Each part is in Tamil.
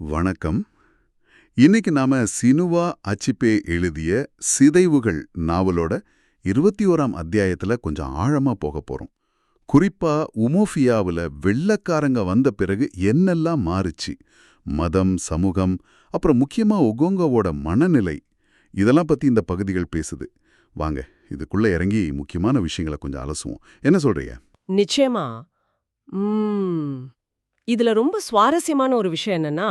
வணக்கம். இன்னைக்கு நாம சினுவா அச்சிபே எழுதிய சிதைவுகள் நாவலோட 21ஆம் அத்தியாயத்துல கொஞ்சம் ஆழமா போக போறோம். குறிப்பா உமோஃபியாவுல வெள்ளக்காரங்க வந்த பிறகு என்னெல்லாம் மாறுச்சு, மதம், சமூகம், அப்புறம் முக்கியமா ஒகோங்கோவோட மனநிலை, இதெல்லாம் பத்தி இந்த பகுதிகள் பேசுது. வாங்க இதுக்குள்ள இறங்கி முக்கியமான விஷயங்களை கொஞ்சம் அலசுவோம். என்ன சொல்றீங்க? நிச்சயமா. இதுல ரொம்ப சுவாரஸ்யமான ஒரு விஷயம் என்னன்னா,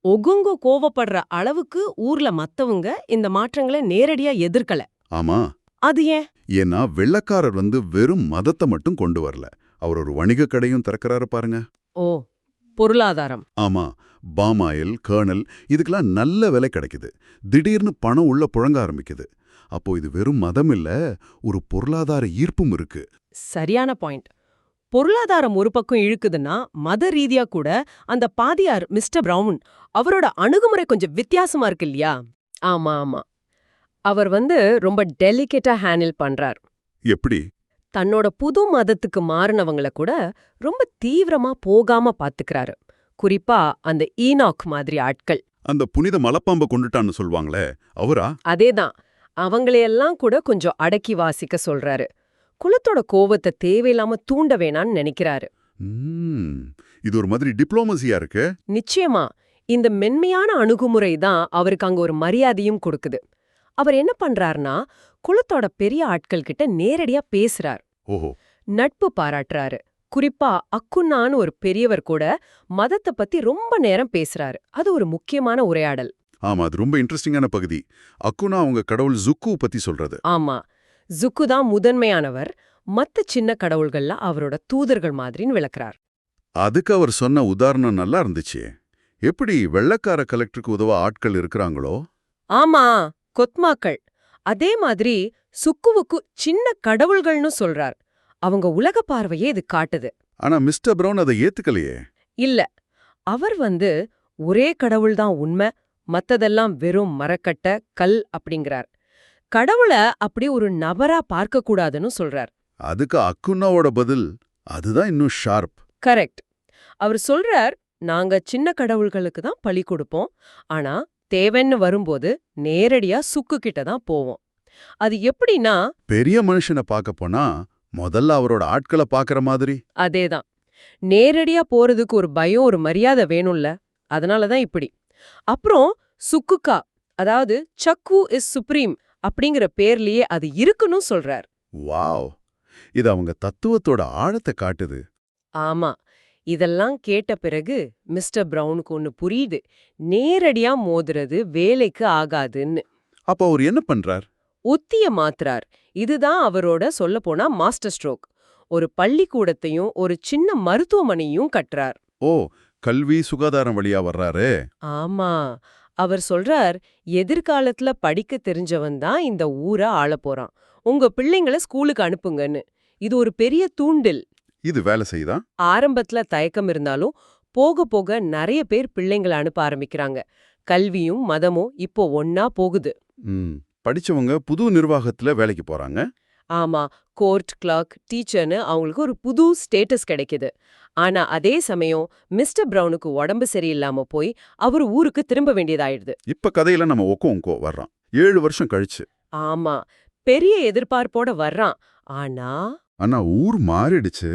ஒகுங்கோ கோவப்படுற அளவுக்கு ஊர்ல மத்தவங்க இந்த மாற்றங்களை நேரடியா எதிர்க்கல. ஆமா. அது ஏன்? ஏன்னா வெள்ளக்காரர் வெறும் மதத்தை மட்டும் கொண்டு வரல. அவர் ஒரு வணிக கடையும் திறக்கறாரு பாருங்க. ஓ, பொருளாதாரம். ஆமா. பாமாயில், கர்னல் இதுக்கெல்லாம் நல்ல விலை கிடைக்குது. திடீர்னு பணம் உள்ள புழங்க ஆரம்பிக்குது. அப்போ இது வெறும் மதம் இல்ல, ஒரு பொருளாதார ஈர்ப்பும் இருக்கு. சரியான பாயிண்ட். பொருளாதாரம் ஒரு பக்கம் இழுக்குதுன்னா, மத ரீதியா கூட அந்த பாதியார் மிஸ்டர் பிரவுன் அவரோட அணுகுமுறை கொஞ்சம் வித்தியாசமா இருக்கு இல்லையா? ஆமா ஆமா. அவர் ரொம்ப டெலிகேட்டா ஹேண்டில் பண்றார். எப்படி? தன்னோட புது மதத்துக்கு மாறினவங்கள கூட ரொம்ப தீவிரமா போகாம பாத்துக்கிறாரு. குறிப்பா அந்த ஈனாக் மாதிரி ஆட்கள். அந்த புனித மலப்பாம்ப கொண்டுட்டான்னு சொல்வாங்களே, அவரா? அதேதான். அவங்களையெல்லாம் கூட கொஞ்சம் அடக்கி வாசிக்க சொல்றாரு. குலத்தோட கோவத்தை தேவையில்லாம தூண்ட வேணான்னு நினைக்கிறாரு. இது ஒரு மாதிரி டிப்ளோமசியா இருக்கு. நிச்சயமா. இந்த மென்மையான அணுகுமுறை தான் அவருக்கு அங்க ஒரு மரியாதையும் கொடுக்குது. அவர் என்ன பண்றாருன்னா, குலத்தோட பெரிய ஆட்கள் கிட்ட நேரடியா பேசுறார். ஓஹோ. நட்பு பாராட்டுறாரு. குறிப்பா அக்குன்னான்னு ஒரு பெரியவர் கூட மதத்தை பத்தி ரொம்ப நேரம் பேசுறாரு. அது ஒரு முக்கியமான உரையாடல். ஆமா, அது ரொம்ப இன்ட்ரெஸ்டிங்கான பகுதி. அக்குனா அவங்க கடவுள் ஜுக்கு பத்தி சொல்றது. ஆமா, ஜுக்கு தான் முதன்மையானவர். மத்த சின்ன கடவுள்கள்ல அவரோட தூதர்கள் மாதிரின்னு விளக்குறார். அதுக்கு அவர் சொன்ன உதாரணம் நல்லா இருந்துச்சு. எப்படி வெள்ளக்கார கலெக்டருக்கு உதவ ஆட்கள் இருக்கிறாங்களோ. ஆமா, கொத்மாக்கள். அதே மாதிரி சுக்குவுக்கு சின்ன கடவுள்கள்னு சொல்றார். அவங்க உலக பார்வையே இது காட்டுது. ஆனா மிஸ்டர் பிரவுன் அதை ஏத்துக்கலையே. இல்ல, அவர் ஒரே கடவுள்தான் உண்மை, மத்ததெல்லாம் வெறும் மரக்கட்ட கல் அப்படிங்கிறார். கடவுள அப்படி ஒரு நபரா பார்க்க கூடாதுன்னு சொல்றார். அதுக்கு அக்குன்னாவோட பதில் அதுதான் இன்னும் ஷார்ப். கரெக்ட். அவர் சொல்றார், நாங்க சின்ன கடவுள்களுக்கு தான் பலி கொடுப்போம், ஆனா தேவைன்னு வரும்போது நேரடியா சுக்கு கிட்ட தான் போவோம். அது எப்படின்னா, பெரிய மனுஷனை பார்க்க போனா முதல்ல அவரோட ஆட்களை பார்க்கற மாதிரி. அதேதான். நேரடியா போறதுக்கு ஒரு பயம், ஒரு மரியாதை வேணும்ல, அதனாலதான் இப்படி. அப்புறம் சுக்குக்கா, அதாவது சக்கு இஸ் சுப்ரீம் அப்படிங்கிற பேர்லயே அது இருக்குன்னு சொல்றார். வாவ், இது அவங்க தத்துவத்தோட ஆழத்தை காட்டுது. ஆமா, இதெல்லாம் கேட்ட பிறகு மிஸ்டர் பிரவுனுக்கு ஒன்னு புரியுது. நேரடியா மோதுறது வேலைக்கு ஆகாதுன்னு. அப்போ அவர் என்ன பண்றார்? உத்திய மாத்துறார். இதுதான் அவரோட சொல்லப்போனா மாஸ்டர் ஸ்ட்ரோக். ஒரு பள்ளிக்கூடத்தையும் ஒரு சின்ன மருத்துவமனையும் கட்டுறார். ஓ, கல்வி சுகாதாரம் வழியா வர்றாரு. ஆமா, அவர் சொல்றார், எதிர்காலத்துல படிக்க தெரிஞ்சவன் தான் இந்த ஊரை ஆளப் போறான். உங்க பிள்ளைங்களை ஸ்கூலுக்கு அனுப்புங்கன்னு. இது ஒரு பெரிய தூண்டில். இது வேலை செய்தா? ஆரம்பத்துல தயக்கம் இருந்தாலும் போக போக நிறைய பேர் பிள்ளைங்களை அனுப்ப ஆரம்பிக்கிறாங்க. கல்வியும் மதமும் இப்போ ஒன்னா போகுது. படிச்சவங்க புது நிர்வாகத்துல வேலைக்கு போறாங்க. ஆமா, கோர்ட் கிளர்க், டீச்சர்னு அவங்களுக்கு ஒரு புது ஸ்டேட்டஸ் கிடைக்குது. ஆனா அதே சமயம் மிஸ்டர் பிரவுனுக்கு உடம்பு சரியில்லாம போய் அவர் ஊருக்கு திரும்ப வேண்டியதாயிடுது. இப்ப கதையில நம்ம ஒக்கோங்கோ வர்றான் 7 வருஷம் கழிச்சு. ஆமா, பெரிய எதிர்பார்ப்போட வர்றான். ஆனா ஊர் மாறிடுச்சு.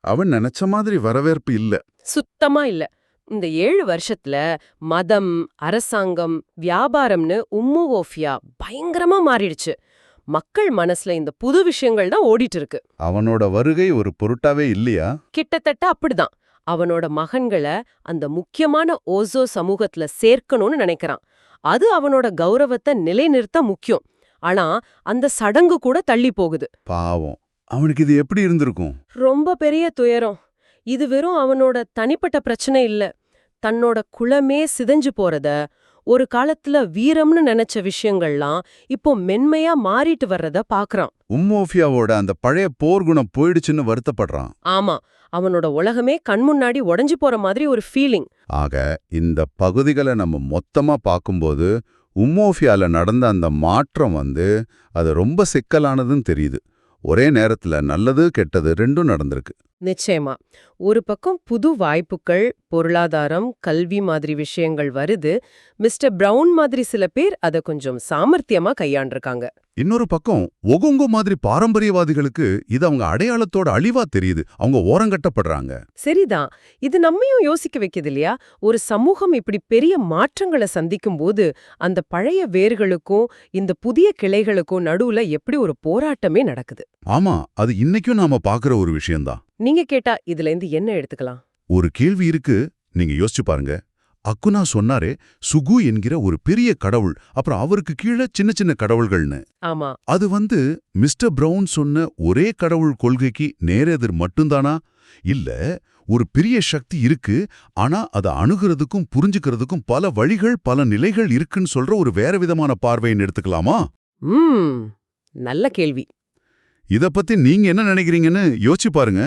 அவன் நினைச்ச மாதிரி வரவேற்பு இல்ல. சுத்தமா இல்ல. இந்த 7 வருஷத்துல மதம், அரசாங்கம், வியாபாரம்னு உம்முவோஃபியா பயங்கரமா மாறிடுச்சு. மக்கள் மனசுல இந்த புது விஷயங்கள் தான் ஓடிட்டு இருக்கு. அவனோட வருகை ஒரு பொருட்டாவே இல்லையா? கிட்டத்தட்ட அப்படிதான். அவனோட மகன்களை அந்த முக்கியமான ஓசோ சமூகத்துல சேர்க்கணும்னு நினைக்கிறான். அது அவனோட கௌரவத்தை நிலைநிறுத்த முக்கியம். ஆனா அந்த சடங்கு கூட தள்ளி போகுது. பாவம், அவனுக்கு இது எப்படி இருந்திருக்கும்? ரொம்ப பெரிய துயரம். இது வெறும் அவனோட தனிப்பட்ட பிரச்சனை இல்ல. தன்னோட குலமே சிதைஞ்சு போறத, ஒரு காலத்துல வீரம்னு நினைச்ச விஷயங்கள்லாம் இப்போ மென்மையா மாறிட்டு வர்றத பாக்குறான். உம்மோஃபியாவோட அந்த பழைய போர்க்குணம் போயிடுச்சுன்னு வருத்தப்படுறான். ஆமா, அவனோட உலகமே கண்முன்னாடி உடைஞ்சு போற மாதிரி ஒரு ஃபீலிங். ஆக இந்த பகுதிகளை நம்ம மொத்தமா பார்க்கும்போது உம்மோஃபியால நடந்த அந்த மாற்றம் அது ரொம்ப சிக்கலானதுன்னு தெரியுது. ஒரே நேரத்துல நல்லது கெட்டது ரெண்டும் நடந்திருக்கு. நிச்சயமா. ஒரு பக்கம் புது வாய்ப்புகள், பொருளாதாரம், கல்வி மாதிரி விஷயங்கள் வருது. மிஸ்டர் பிரவுன் மாதிரி சில பேர் அத கொஞ்சம் சாமர்த்தியமா கையாண்டிருக்காங்க. இன்னொரு பக்கம் ஒகொங்கோ மாதிரி பாரம்பரியவாதிகளுக்கு இது அவங்க அடையாளத்தோட அழிவா தெரியுது. அவங்க ஓரங்கட்டப்படுறாங்க. சரிதான். இது நம்மையும் யோசிக்க வைக்குது இல்லையா? ஒரு சமூகம் இப்படி பெரிய மாற்றங்களை சந்திக்கும் போது, அந்த பழைய வேர்களுக்கும் இந்த புதிய கிளைகளுக்கும் நடுவுல எப்படி ஒரு போராட்டமே நடக்குது. ஆமா, அது இன்னைக்கும் நாம பாக்குற ஒரு விஷயம்தான். நீங்க கேட்டா இதுல இருந்து என்ன எடுத்துக்கலாம்? ஒரு கேள்வி இருக்கு, நீங்க யோசிச்சு பாருங்க. அக்குனா சொன்னாரே, சுகு என்கிற ஒரு பெரிய கடவுள், அப்புறம் அவருக்கு கீழே சின்ன சின்ன கடவுள்கள்னு. ஆமா. அது மிஸ்டர் பிரவுன் சொன்ன ஒரே கடவுள் கொள்கைக்கு நேரெதிர் மட்டும்தானா? இல்ல, ஒரு பெரிய சக்தி இருக்கு, ஆனா அதை அணுகிறதுக்கும் புரிஞ்சுக்கிறதுக்கும் பல வழிகள், பல நிலைகள் இருக்குன்னு சொல்ற ஒரு வேற விதமான பார்வைன்னு எடுத்துக்கலாமா? ம். நல்ல கேள்வி. இத பத்தி நீங்க என்ன நினைக்கிறீங்கன்னு யோசிச்சு பாருங்க.